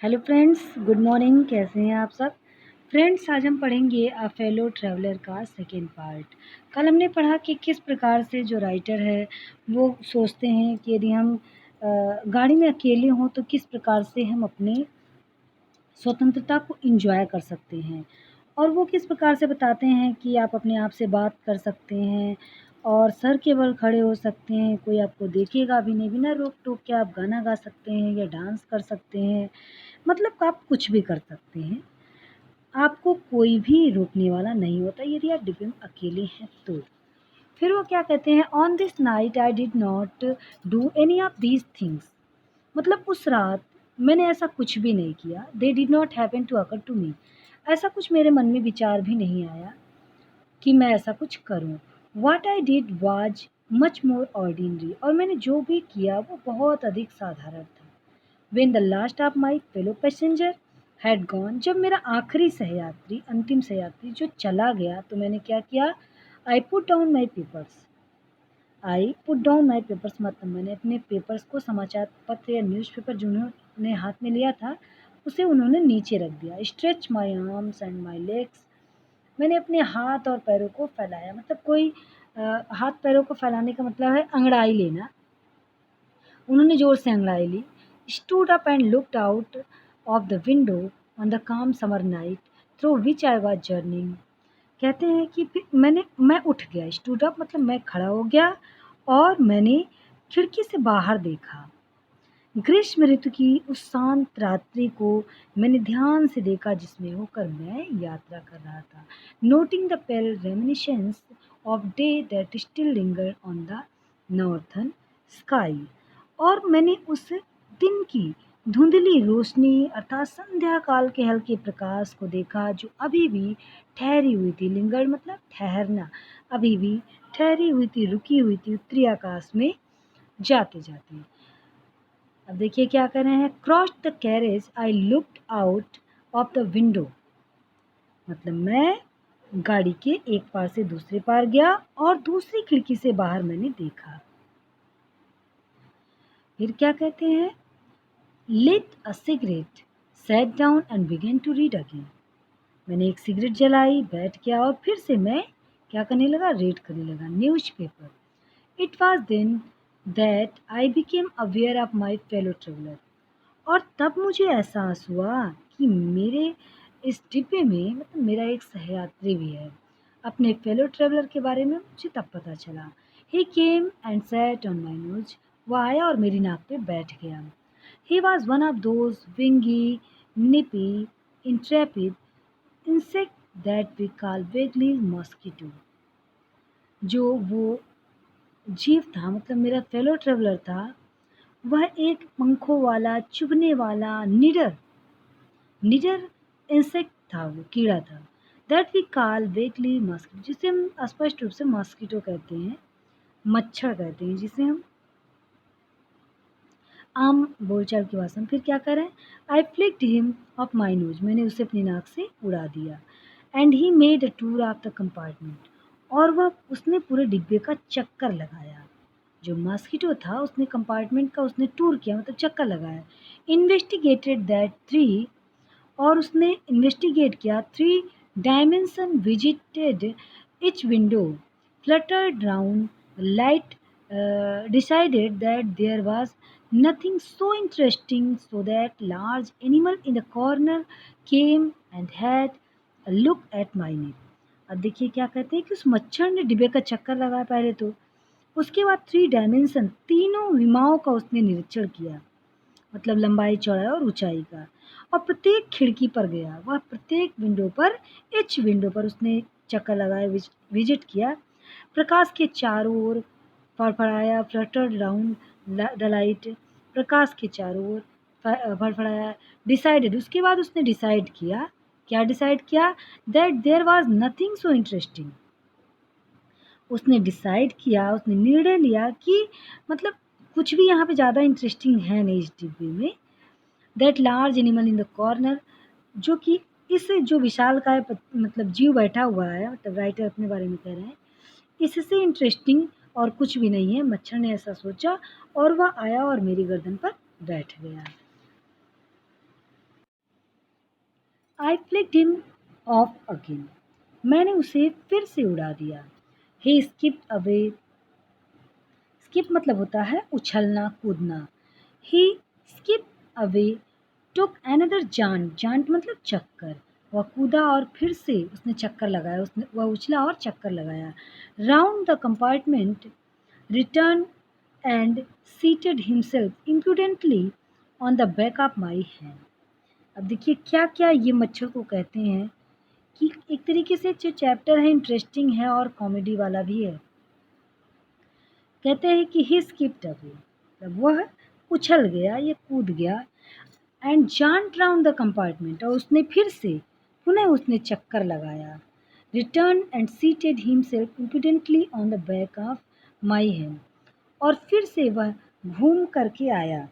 Hello friends, good morning. कैसे हैं आप सब? फ्रेंड्स, आज हम पढ़ेंगे अ फेलो ट्रैवलर का सेकेंड पार्ट। कल हमने पढ़ा कि किस प्रकार से जो राइटर है वो सोचते हैं कि यदि हम गाड़ी में अकेले हों तो किस प्रकार से हम अपने स्वतंत्रता को एंजॉय कर सकते हैं। और वो किस प्रकार से बताते हैं कि आप अपने आप से बात कर सकते हैं और सर के बल खड़े हो सकते हैं, कोई आपको देखेगा भी नहीं, बिना रोक टोक के आप गाना गा सकते हैं या डांस कर सकते हैं। मतलब आप कुछ भी कर सकते हैं, आपको कोई भी रोकने वाला नहीं होता यदि आप डिब्बे में अकेले हैं तो। फिर वो क्या कहते हैं, on this night I did not do any of these things. मतलब उस रात मैंने ऐसा कुछ भी नहीं किया। They did not happen to occur to me. ऐसा कुछ मेरे मन में विचार भी नहीं आया कि मैं ऐसा कुछ करूं। What I did was much more ordinary. और मैंने जो भी किया वो बहुत अधिक साधारण था। When the last of my fellow passenger had gone, जब मेरा आखिरी सहयात्री, अंतिम सहयात्री जो चला गया तो मैंने क्या किया, I put down my papers। I put down my papers मतलब मैंने अपने पेपर्स को, समाचार पत्र या न्यूज़पेपर जो उन्होंने हाथ में लिया था उसे उन्होंने नीचे रख दिया। Stretch my arms and my legs. मैंने अपने हाथ और पैरों को फैलाया। मतलब कोई हाथ पैरों को फैलाने का मतलब है अंगड़ाई लेना। उन्होंने ज़ोर से अंगड़ाई ली। Stood up and looked out of the window on the calm summer night through which I was journeying. कहते हैं कि फिर मैं उठ गया। स्टूड अप मतलब मैं खड़ा हो गया और मैंने खिड़की से बाहर देखा। ग्रीष्म ऋतु की उस शांत रात्रि को मैंने ध्यान से देखा जिसमें होकर मैं यात्रा कर रहा था। Noting the pale reminiscence of day that still linger on the northern sky. और मैंने उस दिन की धुंधली रोशनी अर्थात संध्या काल के हल्के प्रकाश को देखा जो अभी भी ठहरी हुई थी। लिंगर मतलब ठहरना। अभी भी ठहरी हुई थी, रुकी हुई थी उत्तरी आकाश में जाते जाते। अब देखिए क्या कर रहे हैं, cross the carriage I looked out of the window. मतलब मैं गाड़ी के एक पार से दूसरे पार गया और दूसरी खिड़की से बाहर मैंने देखा। फिर क्या कहते हैं, lit a cigarette, sat down and began to read again। मैंने एक सिगरेट जलाई, बैठ गया और फिर से मैं क्या करने लगा, रीड करने लगा newspaper. It was then that I became aware of my fellow traveller. और तब मुझे एहसास हुआ कि मेरे इस डिब्बे में मतलब मेरा एक सहयात्री भी है। अपने फेलो ट्रेवलर के बारे में मुझे तब पता चला। He came and sat on my nose. वो आया और मेरी नाक पे बैठ गया। He was one of those wingy, nippy, intrepid insect that we call vaguely mosquito. जो वो जीव था, मतलब मेरा फेलो ट्रेवलर था, वह एक पंखों वाला, चुभने वाला, निडर निडर इंसेक्ट था, वो कीड़ा था। That we call vaguely mosquito, जिसे हम स्पष्ट रूप से मस्किटो कहते हैं, मच्छर कहते हैं जिसे हम आम बोलचाल की भाषा में। फिर क्या करें, I flicked him off my nose. मैंने उसे अपनी नाक से उड़ा दिया। And he made a tour of the compartment. और वह उसने पूरे डिब्बे का चक्कर लगाया। जो मॉस्किटो था उसने कंपार्टमेंट का उसने टूर किया, मतलब चक्कर लगाया। Investigated that three. और उसने इन्वेस्टिगेट किया। Three dimension visited each window, fluttered round the light, decided that there was nothing so interesting, so that large animal in the corner came and had a look at my neck। अब देखिए क्या कहते हैं कि उस मच्छर ने डिब्बे का चक्कर लगाया पहले तो, उसके बाद थ्री डायमेंशन तीनों विमाओं का उसने निरीक्षण किया, मतलब लंबाई, चौड़ाई और ऊंचाई का। और प्रत्येक खिड़की पर गया, वह प्रत्येक विंडो पर, इच विंडो पर उसने चक्कर लगाया, विजिट किया। प्रकाश के चारों ओर फड़फड़ाया, फ्लटर्ड राउंड द लाइट। प्रकाश के चारों ओर फड़फड़ाया। डिसाइडेड, उसके बाद उसने डिसाइड किया। क्या डिसाइड किया, that there was nothing so interesting. उसने डिसाइड किया, उसने निर्णय लिया कि मतलब कुछ भी यहाँ पे ज़्यादा इंटरेस्टिंग है नहीं इस डिब्बे में। That large animal in the corner, जो कि इस जो विशालकाय मतलब जीव बैठा हुआ है, मतलब राइटर अपने बारे में कह रहे हैं, इससे इंटरेस्टिंग और कुछ भी नहीं है। मच्छर ने ऐसा सोचा और वह आया और मेरी गर्दन पर बैठ गया। आई फ्लिक्ड हिम ऑफ अगेन, मैंने उसे फिर से उड़ा दिया। ही स्किप्ड अवे, स्किप मतलब होता है उछलना कूदना। ही स्किप अवे, टुक अनदर जांट, जांट मतलब चक्कर, वह कूदा और फिर से उसने चक्कर लगाया, उसने वह उछला और चक्कर लगाया। Round the compartment, return and seated himself imprudently on the back of my hand. अब देखिए क्या क्या ये मच्छर को कहते हैं कि एक तरीके से जो चैप्टर है इंटरेस्टिंग है और कॉमेडी वाला भी है। कहते हैं कि ही स्किप्ड अवे, मतलब वह उछल गया, ये कूद गया। And jumped round the compartment, और उसने फिर से पुनः उसने चक्कर लगाया। Return and seated himself imprudently on the back of my hand, और फिर से वह घूम करके आया,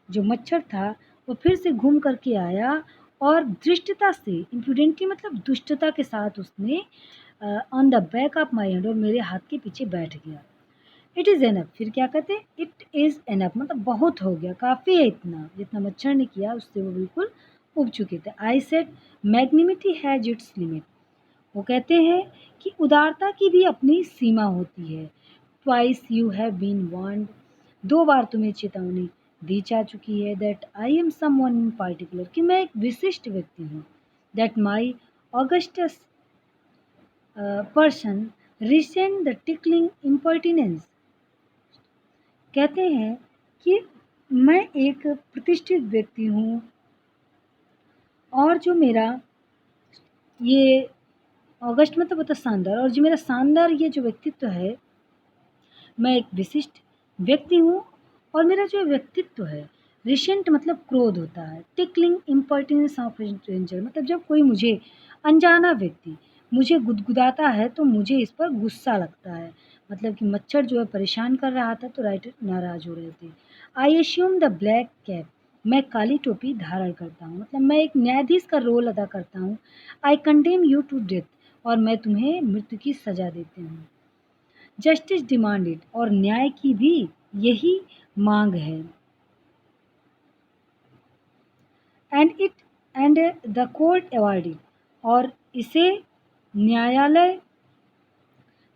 जो मच्छर था वो फिर से घूम करके आया और धृष्टता से, इम्प्रूडेंटली मतलब दुष्टता के साथ उसने on the back of my hand, और मेरे हाथ के पीछे बैठ गया। इट इज़ एनफ, फिर क्या कहते हैं, इट इज़ एनफ मतलब बहुत हो गया, काफ़ी है, इतना जितना मच्छर ने किया उससे वो बिल्कुल उब चुके थे। I said magnanimity has its limit, वो कहते हैं कि उदारता की भी अपनी सीमा होती है। Twice you have been warned, 2 बार तुम्हें चेतावनी दी जा चुकी है। That I am someone in particular, कि मैं एक विशिष्ट व्यक्ति हूँ। That my august person resent the tickling impertinence, कहते हैं कि मैं एक प्रतिष्ठित व्यक्ति हूँ, और जो मेरा ये ऑगस्ट मतलब होता है शानदार, और जो मेरा शानदार ये जो व्यक्तित्व है, मैं एक विशिष्ट व्यक्ति हूँ, और मेरा जो व्यक्तित्व है, रिसेंट मतलब क्रोध होता है, टिकलिंग इम्पर्टिनेंस ऑफ स्ट्रेंजर मतलब जब कोई मुझे अनजाना व्यक्ति मुझे गुदगुदाता है तो मुझे इस पर गुस्सा लगता है। मतलब कि मच्छर जो है परेशान कर रहा था तो राइटर नाराज हो रहे थे। आई एश्यूम द ब्लैक कैप, मैं काली टोपी धारण करता हूँ, मतलब मैं एक न्यायाधीश का रोल अदा करता हूँ। I condemn you to death, और मैं तुम्हें मृत्यु की सजा देती हूँ। जस्टिस डिमांडेड, और न्याय की भी यही मांग है। And it and the court awarded, और इसे न्यायालय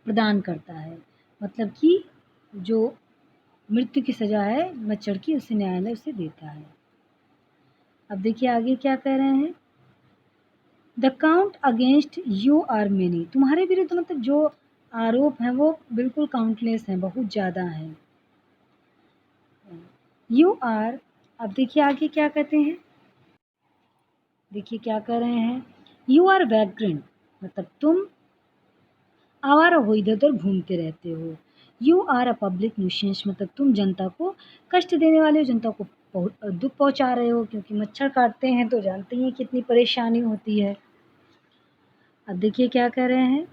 प्रदान करता है, मतलब कि जो मृत्यु की सजा है मच्छर की उसे न्यायालय उसे देता है। अब देखिए आगे क्या कह रहे हैं, the count against you are many, तुम्हारे विरुद्ध मतलब जो आरोप हैं वो बिल्कुल काउंटलेस हैं, बहुत ज़्यादा हैं। यू आर, अब देखिए आगे क्या कहते हैं, देखिए क्या कह रहे हैं, यू आर वैग्रेंट, मतलब तुम आवारा हो, इधर उधर घूमते रहते हो। You are a public nuisance, मतलब तुम जनता को कष्ट देने वाले हो, जनता को दुख पहुंचा रहे हो, क्योंकि मच्छर काटते हैं तो जानते ही हैं कितनी परेशानी होती है। अब देखिए क्या कह रहे हैं,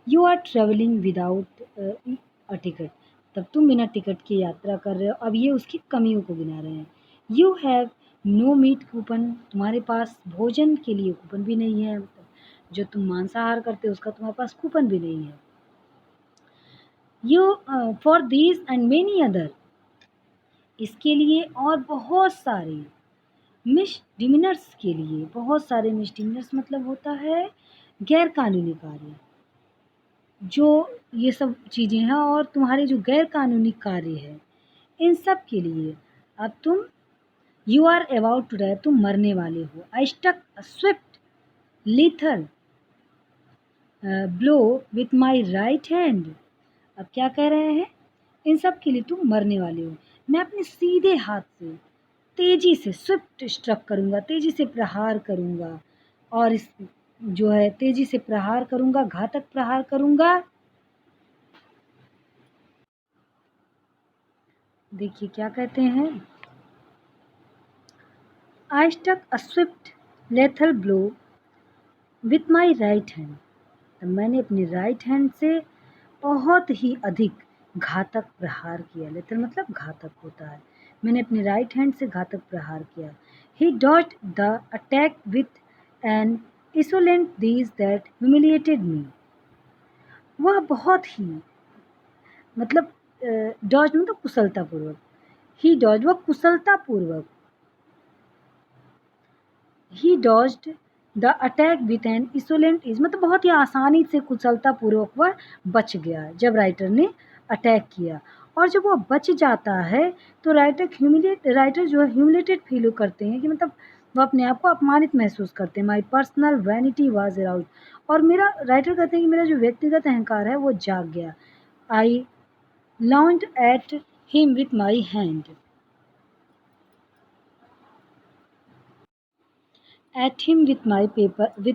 you are travelling without a ticket, तब तुम बिना टिकट की यात्रा कर रहे हो। अब ये उसकी कमियों को गिना रहे हैं। You have no meat coupon, तुम्हारे पास भोजन के लिए कूपन भी नहीं है, मतलब जो तुम मांसाहार करते हो उसका तुम्हारे पास कूपन भी नहीं है। You for these and many other, इसके लिए और बहुत सारे मिसडिमिनर्स के लिए, बहुत सारे मिसडिमिनर्स मतलब होता है गैर कानूनी कार्य, जो ये सब चीज़ें हैं और तुम्हारे जो गैर कानूनी कार्य है इन सब के लिए अब तुम, you are about to die, तुम मरने वाले हो। I stuck swift lethal blow with my right hand, अब क्या कह रहे हैं, इन सब के लिए तुम मरने वाले हो, मैं अपने सीधे हाथ से तेजी से स्विफ्ट स्ट्रक करूँगा, तेजी से प्रहार करूँगा, और इस जो है तेजी से प्रहार करूँगा, घातक प्रहार करूँगा। देखिए क्या कहते हैं, I stuck a swift lethal blow with my right hand, तब मैंने अपनी राइट हैंड से बहुत ही अधिक घातक प्रहार किया। लेथल मतलब घातक होता है, मैंने अपनी राइट हैंड से घातक प्रहार किया। ही डॉट the attack with an insolent these that humiliated me, वह बहुत ही मतलब डॉज मतलब कुशलतापूर्वक, ही डॉज वह कुशलतापूर्वक he dodged the attack with an insolent ease, मतलब बहुत ही आसानी से कुशलतापूर्वक वह बच गया जब राइटर ने अटैक किया। और जब वो बच जाता है तो राइटर जो है ह्यूमिलेटेड फील करते हैं कि मतलब वो अपने आप को अपमानित महसूस करते हैं। My personal vanity was arouse, और मेरा राइटर कहते हैं कि मेरा जो व्यक्तिगत अहंकार है वो जाग गया। I lunged at him with my hand, at him with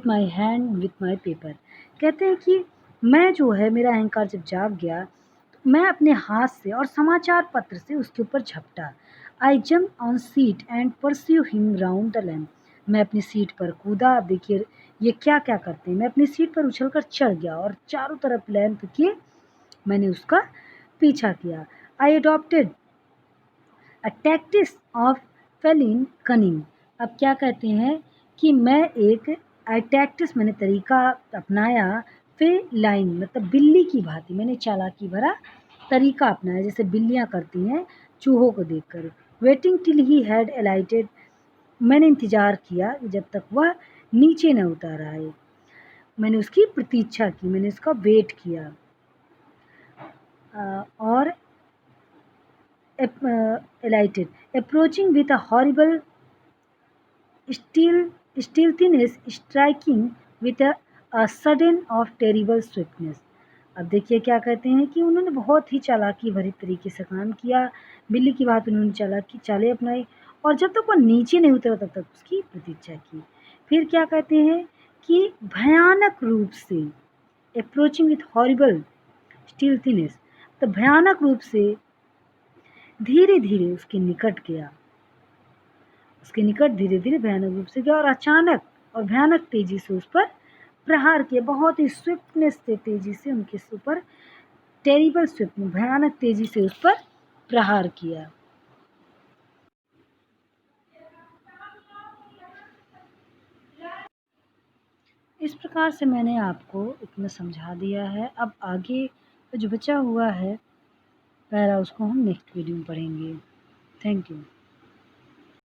my hand with my paper. कहते हैं कि मैं जो है मेरा अहंकार जब जाग गया तो मैं अपने हाथ से और समाचार पत्र से उसके ऊपर झपटा। I jump on seat and pursue him round the lamp, मैं अपनी सीट पर कूदा। अब देखिए ये क्या क्या करते हैं, मैं अपनी सीट पर उछल कर चढ़ गया और चारों तरफ लैंप के मैंने उसका पीछा किया। I adopted a tactics of feline cunning, अब क्या कहते हैं कि मैं एक टैक्टिस मैंने तरीका अपनाया, फेलाइन मतलब बिल्ली की भांति मैंने चालाकी भरा तरीका अपनाया जैसे बिल्लियाँ करती हैं चूहों को देखकर। वेटिंग टिल ही हैड एलाइटेड, मैंने इंतज़ार किया जब तक वह नीचे न उतर आए, मैंने उसकी प्रतीक्षा की, मैंने उसका वेट किया। और alighted, approaching with a horrible stealthiness, striking with a sudden of terrible swiftness। अब देखिए क्या कहते हैं कि उन्होंने बहुत ही चालाकी भरी तरीके से काम किया, बिल्ली की बात उन्होंने चालाकी चालें अपनाई और जब तक वो नीचे नहीं उतरा तब तक उसकी प्रतीक्षा की। फिर क्या कहते हैं कि भयानक रूप से, अप्रोचिंग विथ हॉरिबल स्टील्थीनेस, तो भयानक रूप से धीरे धीरे उसके निकट गया, उसके निकट धीरे धीरे भयानक रूप से गया और अचानक और भयानक तेजी से उस पर प्रहार किया, बहुत ही स्विफ्टनेस से तेजी से उनके ऊपर, टेरिबल स्विफ्ट भयानक तेजी से उस पर प्रहार किया। इस प्रकार से मैंने आपको इतना समझा दिया है। अब आगे जो बचा हुआ है पैरा उसको हम नेक्स्ट वीडियो में पढ़ेंगे। Thank you.